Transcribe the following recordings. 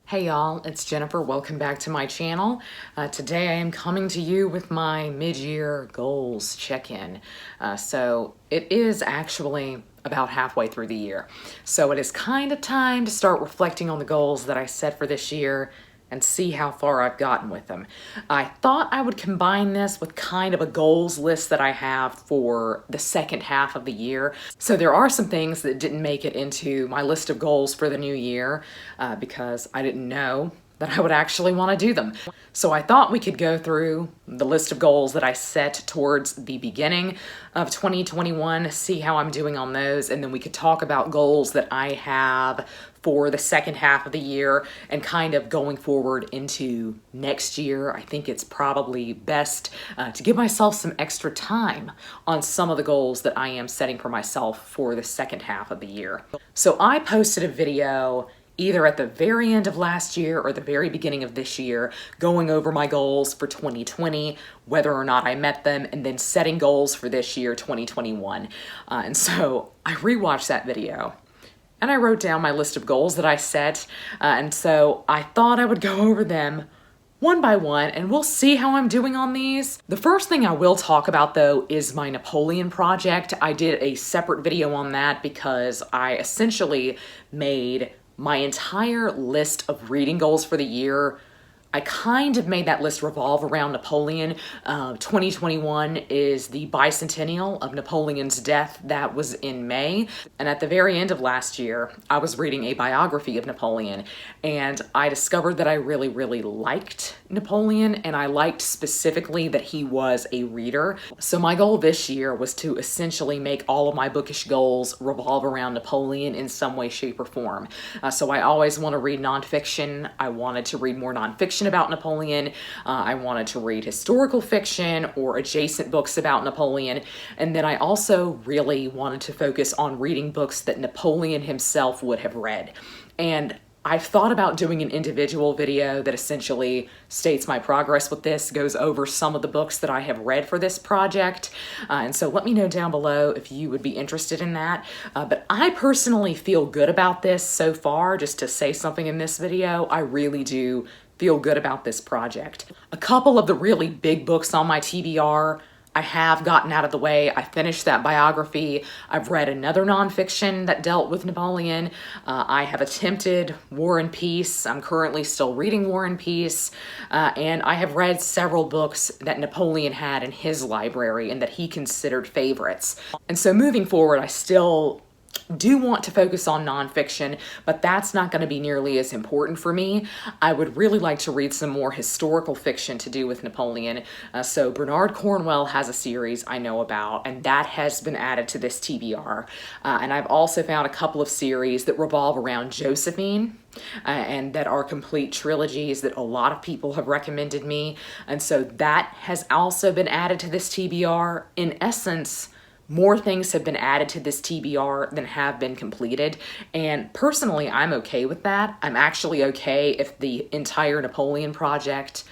Hey y'all, it's Jennifer. Welcome back to my channel. Today I am coming to you with my mid-year goals check-in. So it is actually about halfway through the year. So it is kind of time to start reflecting on the goals that I set for this year and see how far I've gotten with them. I thought I would combine this with kind of a goals list that I have for the second half of the year. So there are some things that didn't make it into my list of goals for the new year because I didn't know that I would actually want to do them. So I thought we could go through the list of goals that I set towards the beginning of 2021, see how I'm doing on those, and then we could talk about goals that I have for the second half of the year and kind of going forward into next year. I think it's probably best to give myself some extra time on some of the goals that I am setting for myself for the second half of the year. So I posted a video either at the very end of last year or the very beginning of this year, going over my goals for 2020, whether or not I met them, and then setting goals for this year, 2021. And so I rewatched that video and I wrote down my list of goals that I set. And so I thought I would go over them one by one, and we'll see how I'm doing on these. The first thing I will talk about, though, is my Napoleon project. I did a separate video on that because I essentially made my entire list of reading goals for the year. I kind of made that list revolve around Napoleon. 2021 is the bicentennial of Napoleon's death. That was in May. And at the very end of last year, I was reading a biography of Napoleon, and I discovered that I really, really liked Napoleon, and I liked specifically that he was a reader. So my goal this year was to essentially make all of my bookish goals revolve around Napoleon in some way, shape, or form. So I always want to read nonfiction. I wanted to read more nonfiction about Napoleon. I wanted to read historical fiction or adjacent books about Napoleon. And then I also really wanted to focus on reading books that Napoleon himself would have read. And I've thought about doing an individual video that essentially states my progress with this, goes over some of the books that I have read for this project. And so let me know down below if you would be interested in that. But I personally feel good about this so far. Just to say something in this video, I really do feel good about this project. A couple of the really big books on my TBR I have gotten out of the way. I finished that biography. I've read another nonfiction that dealt with Napoleon. I have attempted War and Peace. I'm currently still reading War and Peace. And I have read several books that Napoleon had in his library and that he considered favorites. And so moving forward, I still do want to focus on nonfiction, but that's not going to be nearly as important for me. I would really like to read some more historical fiction to do with Napoleon. So Bernard Cornwell has a series I know about, and that has been added to this TBR. And I've also found a couple of series that revolve around Josephine, and that are complete trilogies that a lot of people have recommended me. And so that has also been added to this TBR. In essence, more things have been added to this TBR than have been completed, and personally, I'm okay with that. I'm actually okay if the entire Napoleon project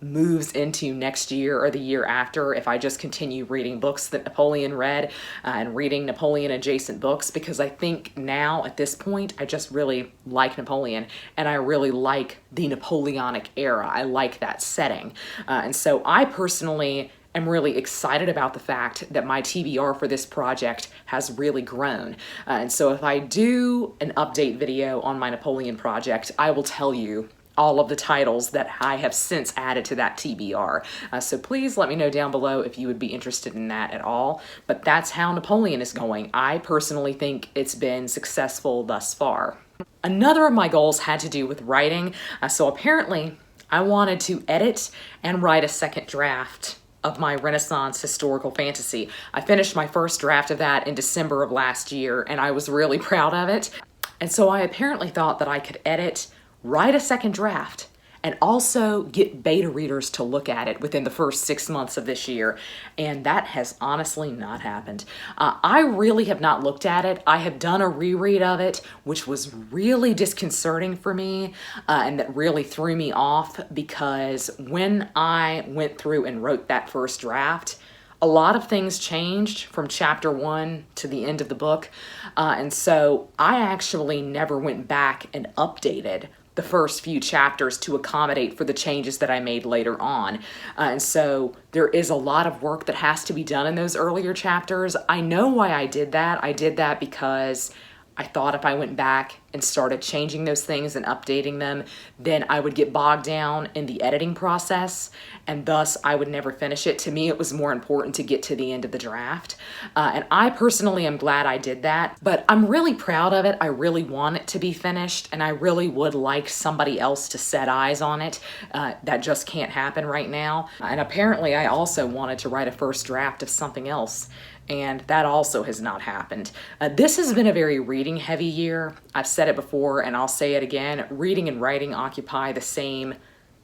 moves into next year or the year after, if I just continue reading books that Napoleon read and reading Napoleon adjacent books, because I think now at this point I just really like Napoleon, and I really like the Napoleonic era. I like that setting, and so I personally I'm really excited about the fact that my TBR for this project has really grown. And so if I do an update video on my Napoleon project, I will tell you all of the titles that I have since added to that TBR. So please let me know down below if you would be interested in that at all. But that's how Napoleon is going. I personally think it's been successful thus far. Another of my goals had to do with writing. So apparently I wanted to edit and write a second draft of my Renaissance historical fantasy. I finished my first draft of that in December of last year, and I was really proud of it. And so I apparently thought that I could edit, write a second draft, and also get beta readers to look at it within the first 6 months of this year. And that has honestly not happened. I really have not looked at it. I have done a reread of it, which was really disconcerting for me, and that really threw me off, because when I went through and wrote that first draft, a lot of things changed from chapter 1 to the end of the book. And so I actually never went back and updated the first few chapters to accommodate for the changes that I made later on. And so there is a lot of work that has to be done in those earlier chapters. I know why I did that. I did that because I thought if I went back and started changing those things and updating them, then I would get bogged down in the editing process, and thus I would never finish it. To me, it was more important to get to the end of the draft. And I personally am glad I did that, but I'm really proud of it. I really want it to be finished, and I really would like somebody else to set eyes on it. That just can't happen right now. And apparently I also wanted to write a first draft of something else, and that also has not happened. This has been a very reading heavy year. I've said it before and I'll say it again. Reading and writing occupy the same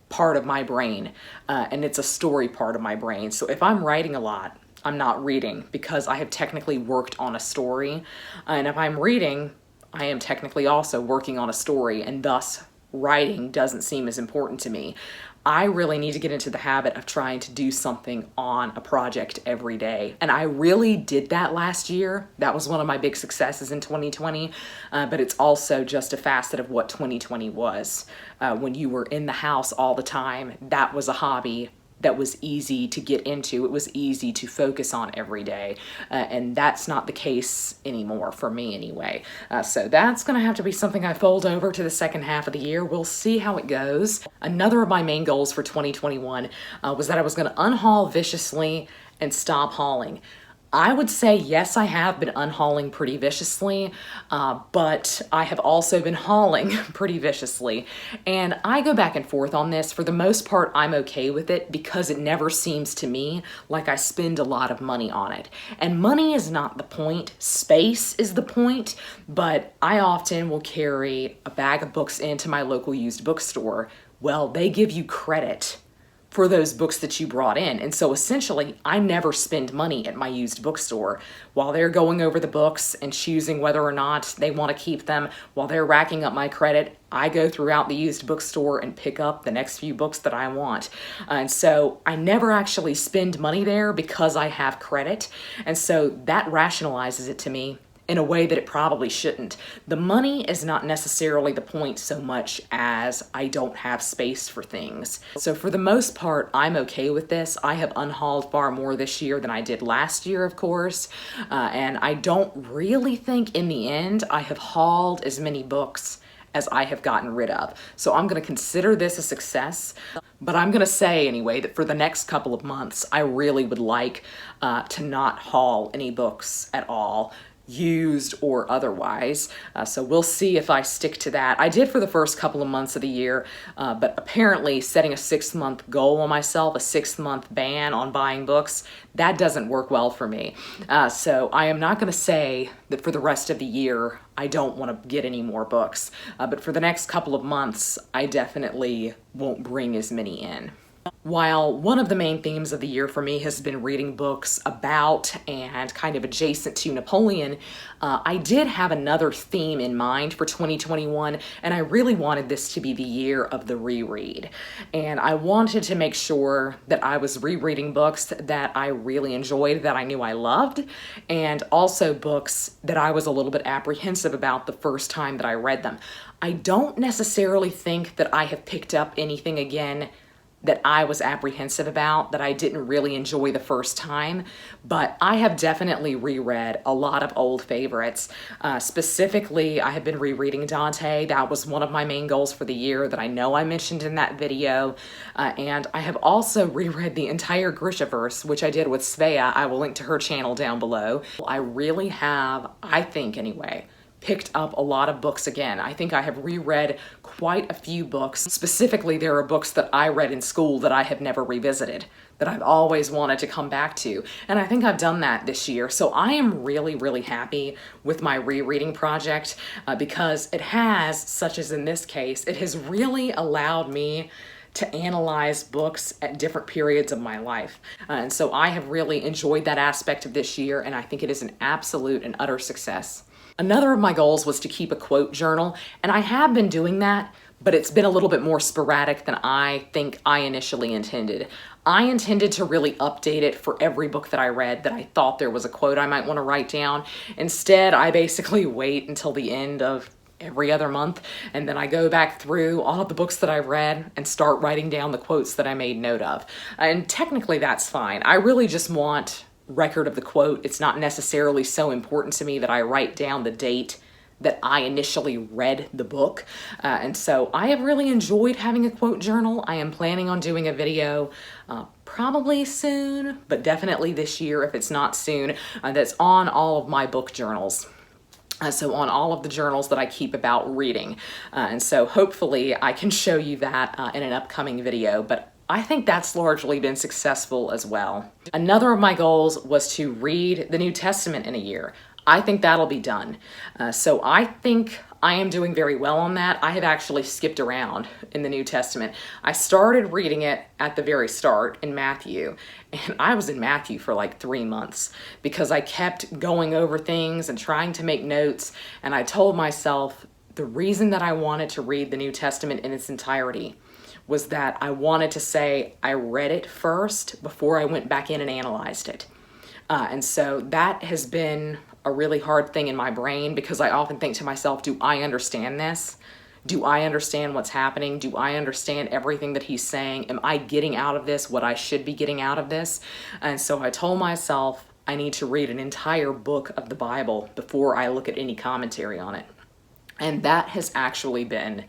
part of my brain, and it's a story part of my brain. So if I'm writing a lot, I'm not reading because I have technically worked on a story. And if I'm reading, I am technically also working on a story, and thus writing doesn't seem as important to me. I really need to get into the habit of trying to do something on a project every day. And I really did that last year. That was one of my big successes in 2020, but it's also just a facet of what 2020 was. When you were in the house all the time, that was a hobby that was easy to get into. It was easy to focus on every day. And that's not the case anymore, for me anyway. So that's gonna have to be something I fold over to the second half of the year. We'll see how it goes. Another of my main goals for 2021 was that I was gonna unhaul viciously and stop hauling. I would say, yes, I have been unhauling pretty viciously, but I have also been hauling pretty viciously. And I go back and forth on this. For the most part, I'm okay with it because it never seems to me like I spend a lot of money on it. And money is not the point. Space is the point. But I often will carry a bag of books into my local used bookstore. Well, they give you credit for those books that you brought in. And so essentially, I never spend money at my used bookstore. While they're going over the books and choosing whether or not they want to keep them, while they're racking up my credit, I go throughout the used bookstore and pick up the next few books that I want. And so I never actually spend money there because I have credit. And so that rationalizes it to me in a way that it probably shouldn't. The money is not necessarily the point so much as I don't have space for things. So for the most part, I'm okay with this. I have unhauled far more this year than I did last year, of course. And I don't really think in the end I have hauled as many books as I have gotten rid of. So I'm gonna consider this a success, but I'm gonna say anyway that for the next couple of months, I really would like to not haul any books at all, used or otherwise. So we'll see if I stick to that. I did for the first couple of months of the year, but apparently setting a 6-month goal on myself, a 6-month ban on buying books, that doesn't work well for me. So I am not gonna say that for the rest of the year, I don't wanna get any more books. But for the next couple of months, I definitely won't bring as many in. While one of the main themes of the year for me has been reading books about and kind of adjacent to Napoleon, I did have another theme in mind for 2021, and I really wanted this to be the year of the reread. And I wanted to make sure that I was rereading books that I really enjoyed, that I knew I loved, and also books that I was a little bit apprehensive about the first time that I read them. I don't necessarily think that I have picked up anything again that I was apprehensive about, that I didn't really enjoy the first time, but I have definitely reread a lot of old favorites. Specifically, I have been rereading Dante. That was one of my main goals for the year that I know I mentioned in that video. And I have also reread the entire Grishaverse, which I did with Svea. I will link to her channel down below. I really have, I think anyway, picked up a lot of books again. I think I have reread quite a few books. Specifically, there are books that I read in school that I have never revisited, that I've always wanted to come back to. And I think I've done that this year. So I am really, really happy with my rereading project because it has, such as in this case, it has really allowed me to analyze books at different periods of my life. And so I have really enjoyed that aspect of this year, and I think it is an absolute and utter success. Another of my goals was to keep a quote journal, and I have been doing that, but it's been a little bit more sporadic than I think I initially intended. I intended to really update it for every book that I read that I thought there was a quote I might want to write down. Instead, I basically wait until the end of every other month, and then I go back through all of the books that I've read and start writing down the quotes that I made note of. And technically that's fine. I really just want record of the quote. It's not necessarily so important to me that I write down the date that I initially read the book. And so I have really enjoyed having a quote journal. I am planning on doing a video probably soon, but definitely this year if it's not soon, that's on all of my book journals. So on all of the journals that I keep about reading. And so hopefully I can show you that in an upcoming video, but I think that's largely been successful as well. Another of my goals was to read the New Testament in a year. I think that'll be done. So I think I am doing very well on that. I have actually skipped around in the New Testament. I started reading it at the very start in Matthew, and I was in Matthew for like 3 months because I kept going over things and trying to make notes, and I told myself the reason that I wanted to read the New Testament in its entirety was that I wanted to say I read it first before I went back in and analyzed it. And so that has been a really hard thing in my brain because I often think to myself, do I understand this? Do I understand what's happening? Do I understand everything that he's saying? Am I getting out of this what I should be getting out of this? And so I told myself I need to read an entire book of the Bible before I look at any commentary on it. And that has actually been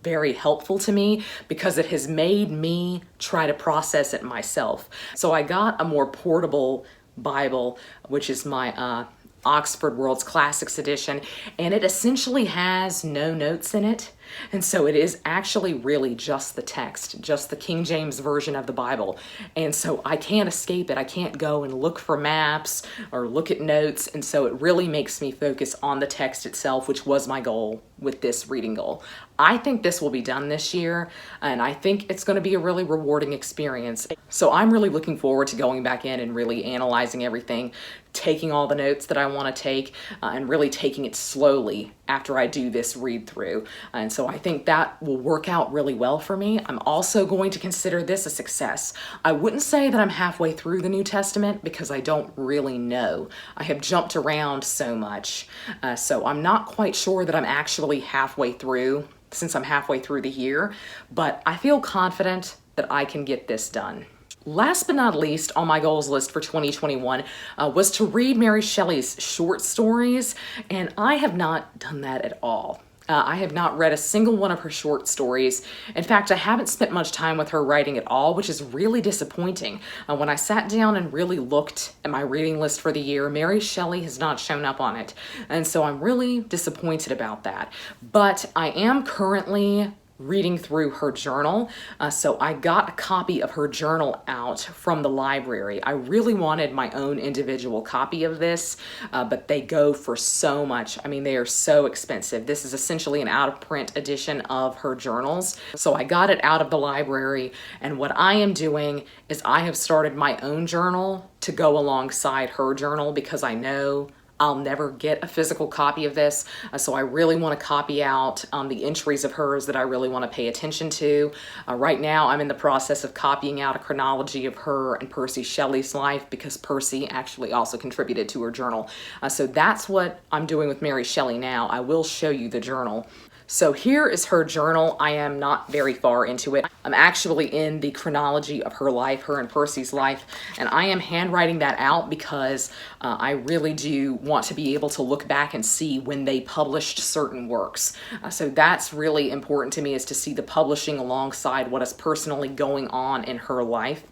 very helpful to me because it has made me try to process it myself. So I got a more portable Bible, which is my Oxford World's Classics edition, and it essentially has no notes in it. And so it is actually really just the text, just the King James Version of the Bible. And so I can't escape it. I can't go and look for maps or look at notes. And so it really makes me focus on the text itself, which was my goal with this reading goal. I think this will be done this year, and I think it's going to be a really rewarding experience. So I'm really looking forward to going back in and really analyzing everything, taking all the notes that I want to take, and really taking it slowly after I do this read through. And so I think that will work out really well for me. I'm also going to consider this a success. I wouldn't say that I'm halfway through the New Testament because I don't really know. I have jumped around so much. So I'm not quite sure that I'm actually halfway through since I'm halfway through the year, but I feel confident that I can get this done. Last but not least on my goals list for 2021 was to read Mary Shelley's short stories, and I have not done that at all. I have not read a single one of her short stories. In fact, I haven't spent much time with her writing at all, which is really disappointing. When I sat down and really looked at my reading list for the year, Mary Shelley has not shown up on it. And so I'm really disappointed about that. But I am currently reading through her journal. So I got a copy of her journal out from the library. I really wanted my own individual copy of this, but they go for so much. I mean, they are so expensive. This is essentially an out-of-print edition of her journals. So I got it out of the library, and what I am doing is I have started my own journal to go alongside her journal because I know I'll never get a physical copy of this, so I really want to copy out the entries of hers that I really want to pay attention to. Right now, I'm in the process of copying out a chronology of her and Percy Shelley's life because Percy actually also contributed to her journal. So that's what I'm doing with Mary Shelley now. I will show you the journal. So here is her journal. I am not very far into it. I'm actually in the chronology of her life, her and Percy's life, and I am handwriting that out because I really do want to be able to look back and see when they published certain works. So that's really important to me, is to see the publishing alongside what is personally going on in her life.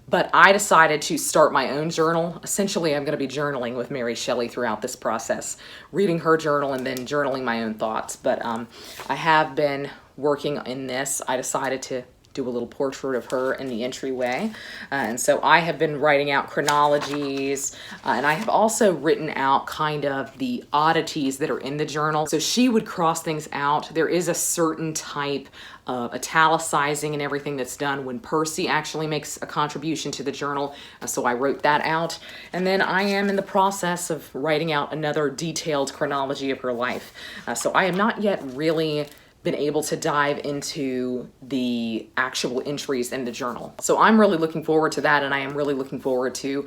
But I decided to start my own journal. Essentially, I'm going to be journaling with Mary Shelley throughout this process, reading her journal and then journaling my own thoughts. But I have been working in this. I decided to do a little portrait of her in the entryway. And so I have been writing out chronologies, and I have also written out kind of the oddities that are in the journal. So she would cross things out. There is a certain type of italicizing and everything that's done when Percy actually makes a contribution to the journal. So I wrote that out. And then I am in the process of writing out another detailed chronology of her life. So I have not yet really been able to dive into the actual entries in the journal. So I'm really looking forward to that, and I am really looking forward to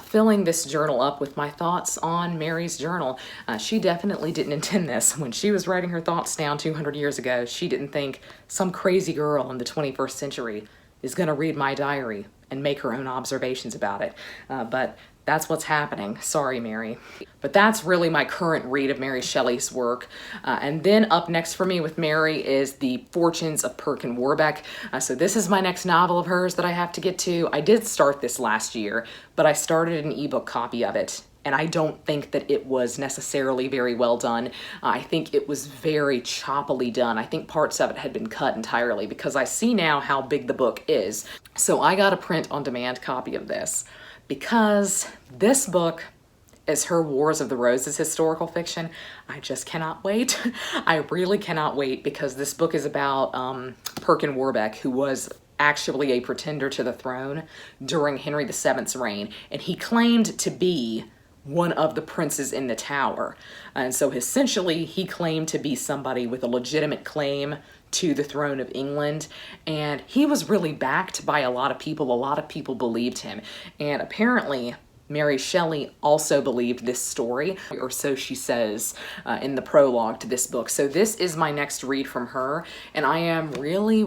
filling this journal up with my thoughts on Mary's journal. She definitely didn't intend this. When she was writing her thoughts down 200 years ago, she didn't think some crazy girl in the 21st century is gonna read my diary and make her own observations about it. But that's what's happening. Sorry, Mary. But that's really my current read of Mary Shelley's work. And then up next for me with Mary is The Fortunes of Perkin Warbeck. So this is my next novel of hers that I have to get to. I did start this last year, but I started an ebook copy of it, and I don't think that it was necessarily very well done. I think it was very choppily done. I think parts of it had been cut entirely because I see now how big the book is. So I got a print-on-demand copy of this because this book is her Wars of the Roses historical fiction. I just cannot wait. I really cannot wait because this book is about Perkin Warbeck, who was actually a pretender to the throne during Henry VII's reign, and he claimed to be one of the princes in the Tower. And so essentially he claimed to be somebody with a legitimate claim to the throne of England, and he was really backed by a lot of people. A lot of people believed him, and apparently Mary Shelley also believed this story, or so she says in the prologue to this book. So this is my next read from her, and I am really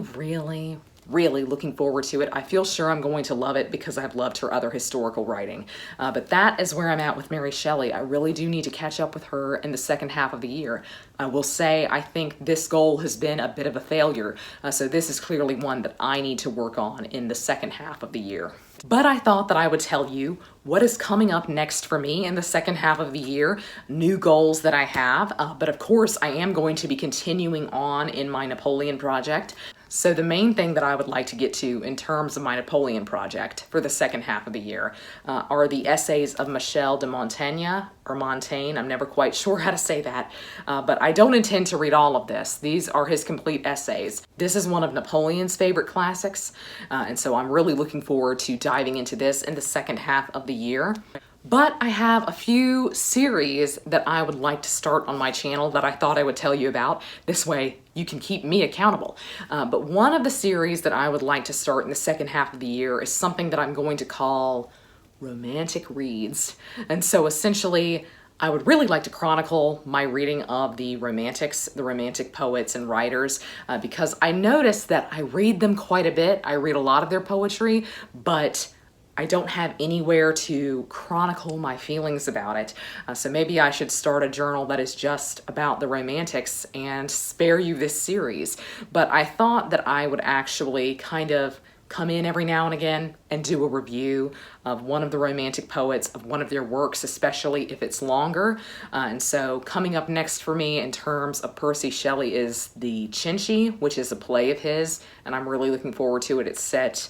looking forward to it. I feel sure I'm going to love it because I've loved her other historical writing. But that is where I'm at with Mary Shelley. I really do need to catch up with her in the second half of the year. I will say I think this goal has been a bit of a failure. So this is clearly one that I need to work on in the second half of the year. But I thought that I would tell you what is coming up next for me in the second half of the year, new goals that I have. But of course, I am going to be continuing on in my Napoleon project. So the main thing that I would like to get to in terms of my Napoleon project for the second half of the year are the essays of Michel de Montaigne, or Montaigne, I'm never quite sure how to say that, but I don't intend to read all of this. These are his complete essays. This is one of Napoleon's favorite classics, and so I'm really looking forward to diving into this in the second half of the year. But I have a few series that I would like to start on my channel that I thought I would tell you about. This way you can keep me accountable. But one of the series that I would like to start in the second half of the year is something that I'm going to call romantic reads. And so essentially, I would really like to chronicle my reading of the romantics, the romantic poets and writers, because I noticed that I read them quite a bit. I read a lot of their poetry, but I don't have anywhere to chronicle my feelings about it. So maybe I should start a journal that is just about the romantics and spare you this series. But I thought that I would actually kind of come in every now and again and do a review of one of the romantic poets, of one of their works, especially if it's longer. And so coming up next for me in terms of Percy Shelley is the Cenci, which is a play of his, and I'm really looking forward to it. It's set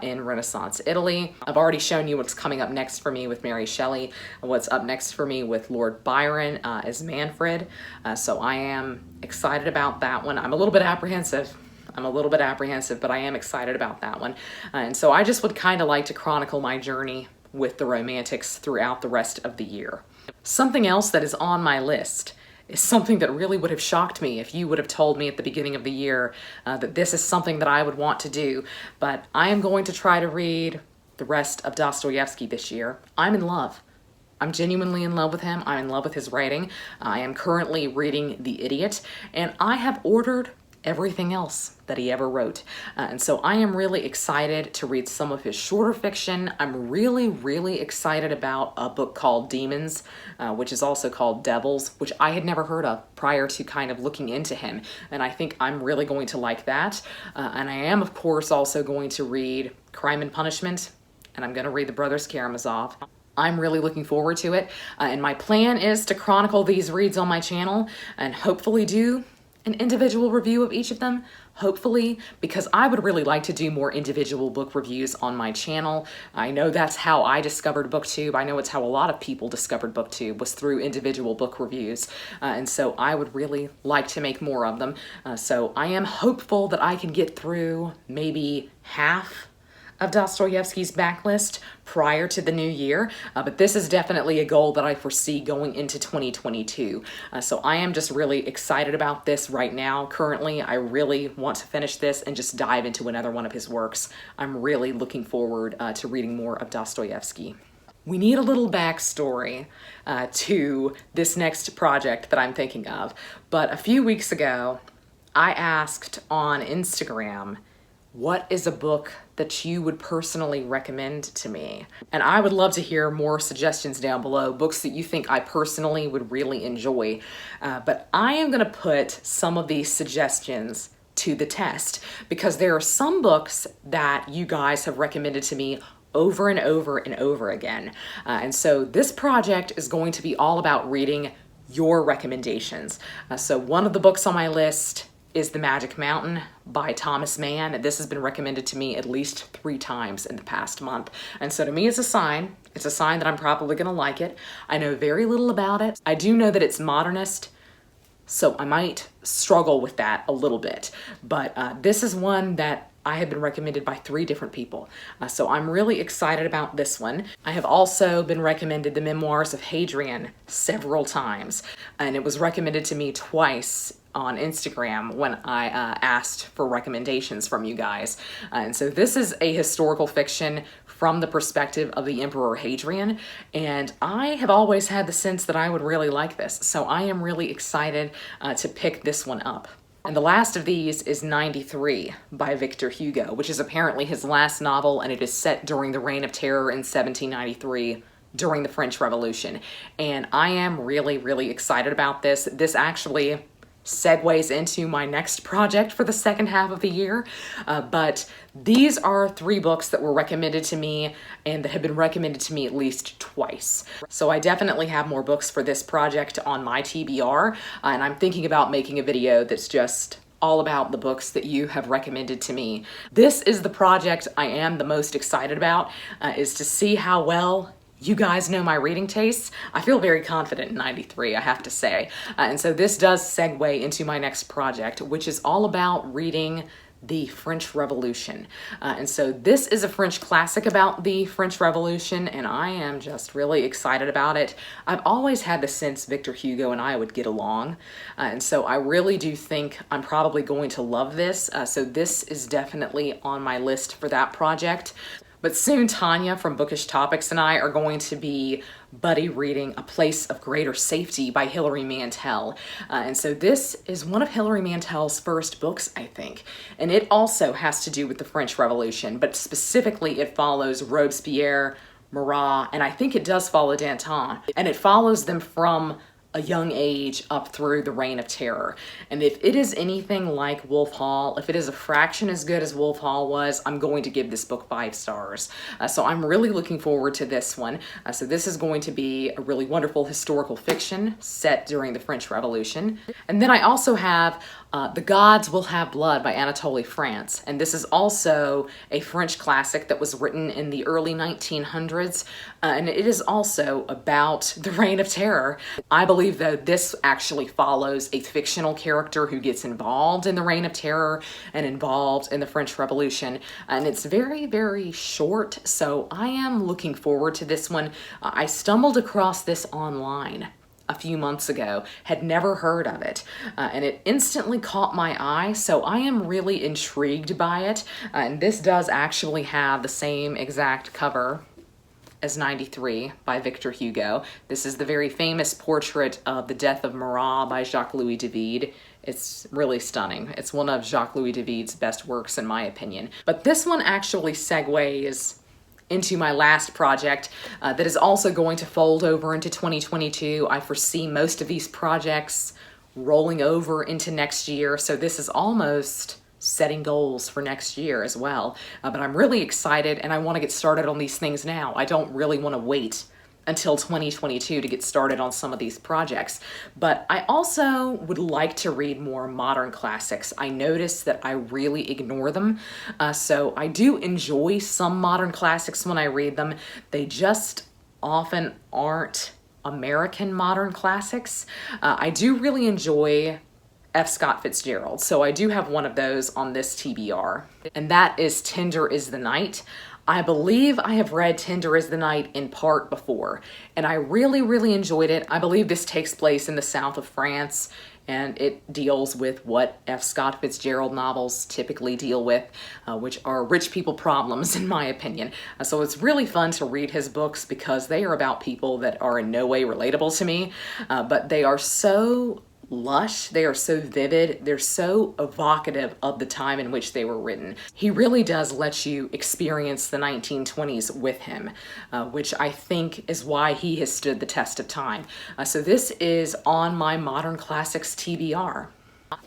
in Renaissance Italy. I've already shown you what's coming up next for me with Mary Shelley, what's up next for me with Lord Byron as Manfred. So I am excited about that one. I'm a little bit apprehensive, but I am excited about that one. And so I just would kind of like to chronicle my journey with the romantics throughout the rest of the year. Something else that is on my list is something that really would have shocked me if you would have told me at the beginning of the year that this is something that I would want to do. But I am going to try to read the rest of Dostoevsky this year. I'm in love. I'm genuinely in love with him. I'm in love with his writing. I am currently reading The Idiot, and I have ordered everything else that he ever wrote. And so I am really excited to read some of his shorter fiction. I'm really excited about a book called Demons, which is also called Devils, which I had never heard of prior to kind of looking into him. And I think I'm really going to like that. And I am, of course, also going to read Crime and Punishment, and I'm going to read The Brothers Karamazov. I'm really looking forward to it. And my plan is to chronicle these reads on my channel and hopefully do an individual review of each of them, hopefully, because I would really like to do more individual book reviews on my channel. I know that's how I discovered BookTube. I know it's how a lot of people discovered BookTube, was through individual book reviews. And so I would really like to make more of them. So I am hopeful that I can get through maybe half of Dostoevsky's backlist prior to the new year, but this is definitely a goal that I foresee going into 2022. So I am just really excited about this right now. Currently, I really want to finish this and just dive into another one of his works. I'm really looking forward to reading more of Dostoevsky. We need a little backstory to this next project that I'm thinking of. But a few weeks ago, I asked on Instagram, what is a book that you would personally recommend to me? And I would love to hear more suggestions down below, books that you think I personally would really enjoy. But I am gonna put some of these suggestions to the test because there are some books that you guys have recommended to me over and over and over again. And so this project is going to be all about reading your recommendations. So one of the books on my list is The Magic Mountain by Thomas Mann. This has been recommended to me at least 3 times in the past month. And so to me, it's a sign. It's a sign that I'm probably gonna like it. I know very little about it. I do know that it's modernist, so I might struggle with that a little bit. But this is one that I have been recommended by 3 different people. So I'm really excited about this one. I have also been recommended the Memoirs of Hadrian several times, and it was recommended to me twice on Instagram when I asked for recommendations from you guys. And so this is a historical fiction from the perspective of the Emperor Hadrian, and I have always had the sense that I would really like this. So I am really excited to pick this one up. And the last of these is 93 by Victor Hugo, which is apparently his last novel, and it is set during the Reign of Terror in 1793 during the French Revolution. And I am really, really excited about this. This actually segues into my next project for the second half of the year. But these are 3 books that were recommended to me and that have been recommended to me at least twice. So I definitely have more books for this project on my TBR, and I'm thinking about making a video that's just all about the books that you have recommended to me. This is the project I am the most excited about, is to see how well you guys know my reading tastes. I feel very confident in 93, I have to say. And so this does segue into my next project, which is all about reading the French Revolution. And so this is a French classic about the French Revolution, and I am just really excited about it. I've always had the sense Victor Hugo and I would get along, and so I really do think I'm probably going to love this. So this is definitely on my list for that project. But soon Tanya from Bookish Topics and I are going to be buddy reading A Place of Greater Safety by Hilary Mantel. And so this is one of Hilary Mantel's first books, I think. And it also has to do with the French Revolution, but specifically it follows Robespierre, Marat, and I think it does follow Danton. And it follows them from a young age up through the Reign of Terror. And if it is anything like Wolf Hall, if it is a fraction as good as Wolf Hall was, I'm going to give this book 5 stars. So I'm really looking forward to this one. So this is going to be a really wonderful historical fiction set during the French Revolution. And then I also have The Gods Will Have Blood by Anatole, France. And this is also a French classic that was written in the early 1900s. And it is also about the Reign of Terror. I believe, though, this actually follows a fictional character who gets involved in the Reign of Terror and involved in the French Revolution. And it's very, very short, so I am looking forward to this one. I stumbled across this online a few months ago, had never heard of it, and it instantly caught my eye, so I am really intrigued by it. And this does actually have the same exact cover as 93 by Victor Hugo. This is the very famous portrait of the death of Marat by Jacques-Louis David. It's really stunning. It's one of Jacques-Louis David's best works in my opinion. But this one actually segues into my last project that is also going to fold over into 2022. I foresee most of these projects rolling over into next year, so this is almost setting goals for next year as well. But I'm really excited and I want to get started on these things now. I don't really want to wait until 2022 to get started on some of these projects. But I also would like to read more modern classics. I notice that I really ignore them. So I do enjoy some modern classics when I read them. They just often aren't American modern classics. I do really enjoy F. Scott Fitzgerald. So I do have one of those on this TBR, and that is Tender is the Night. I believe I have read Tender is the Night in part before, and I really, really enjoyed it. I believe this takes place in the south of France, and it deals with what F. Scott Fitzgerald novels typically deal with, which are rich people problems, in my opinion. So it's really fun to read his books because they are about people that are in no way relatable to me, but they are so lush, they are so vivid, they're so evocative of the time in which they were written. He really does let you experience the 1920s with him, which I think is why he has stood the test of time. So this is on my Modern Classics TBR.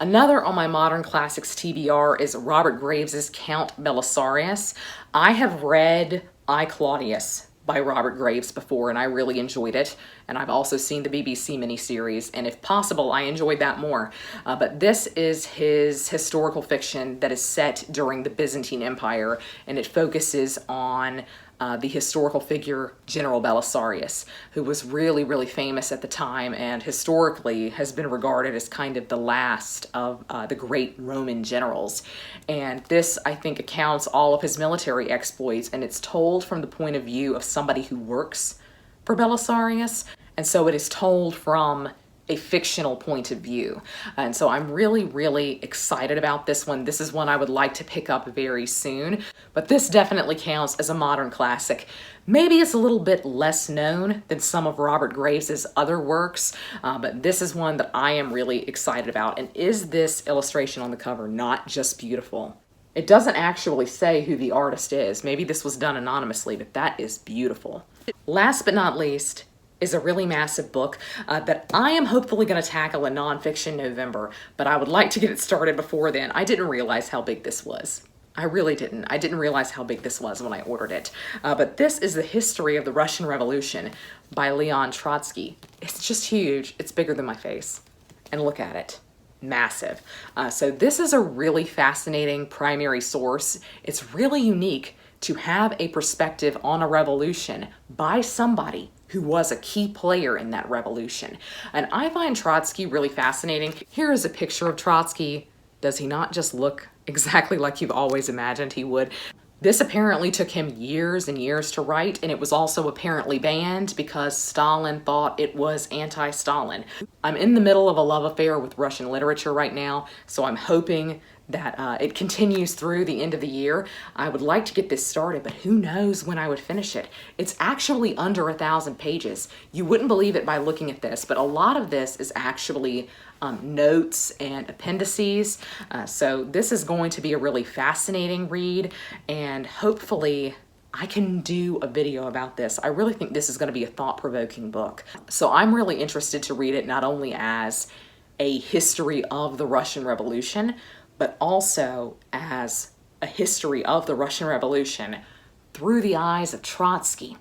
Another on my Modern Classics TBR is Robert Graves's Count Belisarius. I have read I, Claudius by Robert Graves before, and I really enjoyed it. And I've also seen the BBC miniseries, and if possible, I enjoyed that more. But this is his historical fiction that is set during the Byzantine Empire, and it focuses on the historical figure General Belisarius, who was really, really famous at the time and historically has been regarded as kind of the last of the great Roman generals. And this, I think, accounts all of his military exploits, and it's told from the point of view of somebody who works for Belisarius, and so it is told from a fictional point of view. And so I'm really, really excited about this one. This is one I would like to pick up very soon, but this definitely counts as a modern classic. Maybe it's a little bit less known than some of Robert Graves's other works, but this is one that I am really excited about. And is this illustration on the cover not just beautiful? It doesn't actually say who the artist is. Maybe this was done anonymously, but that is beautiful. Last but not least, is a really massive book that I am hopefully going to tackle in nonfiction November, but I would like to get it started before then. I didn't realize how big this was. I really didn't. I didn't realize how big this was when I ordered it. But this is The History of the Russian Revolution by Leon Trotsky. It's just huge. It's bigger than my face. And look at it. Massive. So this is a really fascinating primary source. It's really unique to have a perspective on a revolution by somebody who was a key player in that revolution. And I find Trotsky really fascinating. Here is a picture of Trotsky. Does he not just look exactly like you've always imagined he would? This apparently took him years and years to write, and it was also apparently banned because Stalin thought it was anti-Stalin. I'm in the middle of a love affair with Russian literature right now, so I'm hoping that it continues through the end of the year. I would like to get this started, but who knows when I would finish it. It's actually under 1,000 pages. You wouldn't believe it by looking at this, but a lot of this is actually notes and appendices. So this is going to be a really fascinating read, and hopefully I can do a video about this. I really think this is going to be a thought-provoking book. So I'm really interested to read it not only as a history of the Russian Revolution, but also as a history of the Russian Revolution through the eyes of Trotsky.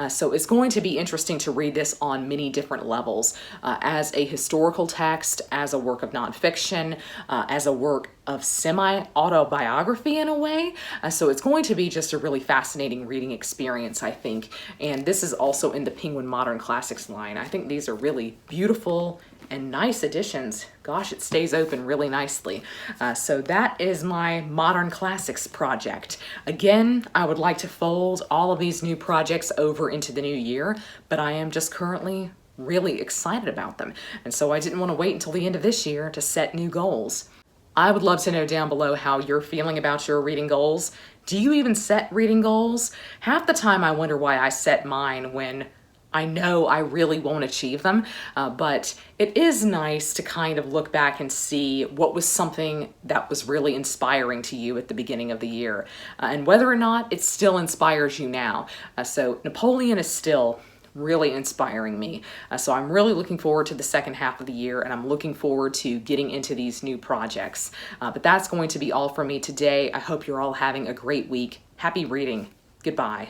So it's going to be interesting to read this on many different levels, as a historical text, as a work of nonfiction, as a work of semi-autobiography in a way. So it's going to be just a really fascinating reading experience, I think. And this is also in the Penguin Modern Classics line. I think these are really beautiful and nice editions. Gosh, it stays open really nicely. So that is my Modern Classics project. Again, I would like to fold all of these new projects over into the new year, but I am just currently really excited about them. And so I didn't want to wait until the end of this year to set new goals. I would love to know down below how you're feeling about your reading goals. Do you even set reading goals? Half the time I wonder why I set mine when I know I really won't achieve them, but it is nice to kind of look back and see what was something that was really inspiring to you at the beginning of the year, and whether or not it still inspires you now. So Napoleon is still really inspiring me. So I'm really looking forward to the second half of the year, and I'm looking forward to getting into these new projects. But that's going to be all for me today. I hope you're all having a great week. Happy reading. Goodbye.